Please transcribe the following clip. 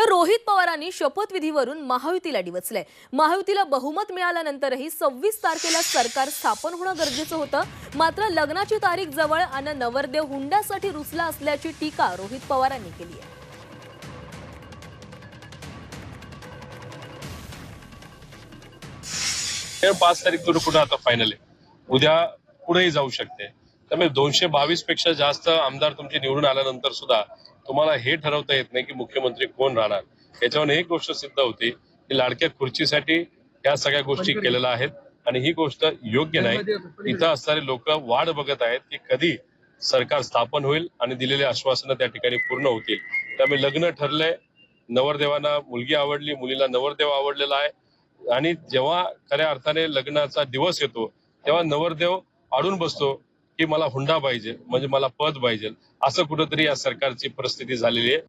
रोहित पवारांनी शपथविधीवरून महायुतीला डिवचलंय। महायुतीला बहुमत मिळाल्यानंतरही 26 तारखेला सरकार स्थापन होणं गरजेचं होतं। मात्र लग्नाची तारीख जवळ आणि नवरदेव हुंड्यासाठी रुसला असल्याची टीका रोहित पवारांनी केली आहे। 5 तारीख कुठं आता फायनल आहे, उद्या पुढेही जाऊ शकते। त्यामुळे 222 पेक्षा जास्त आमदार तुमचे निवडून आल्यानंतर सुद्धा तुम्हाला हे ठरवता येत नाही की मुख्यमंत्री कोण राहणार। याच्यावर एक गोष्ट सिद्ध होती की लाडक्या खुर्चीसाठी या सगळ्या गोष्टी केलेल्या आहेत आणि ही गोष्ट योग्य नाही। इथं असणारे लोक वाट बघत आहेत की कधी सरकार स्थापन होईल आणि दिलेले आश्वासनं त्या ठिकाणी पूर्ण होतील। त्यामुळे लग्न ठरलंय, नवरदेवांना मुलगी आवडली, मुलीला नवरदेव आवडलेला आहे आणि जेव्हा खऱ्या अर्थाने लग्नाचा दिवस येतो तेव्हा नवरदेव अडून बसतो की मला हुंडा पाहिजे, म्हणजे मला पद पाहिजे। असं कुठेतरी या सरकारची परिस्थिती झालेली आहे।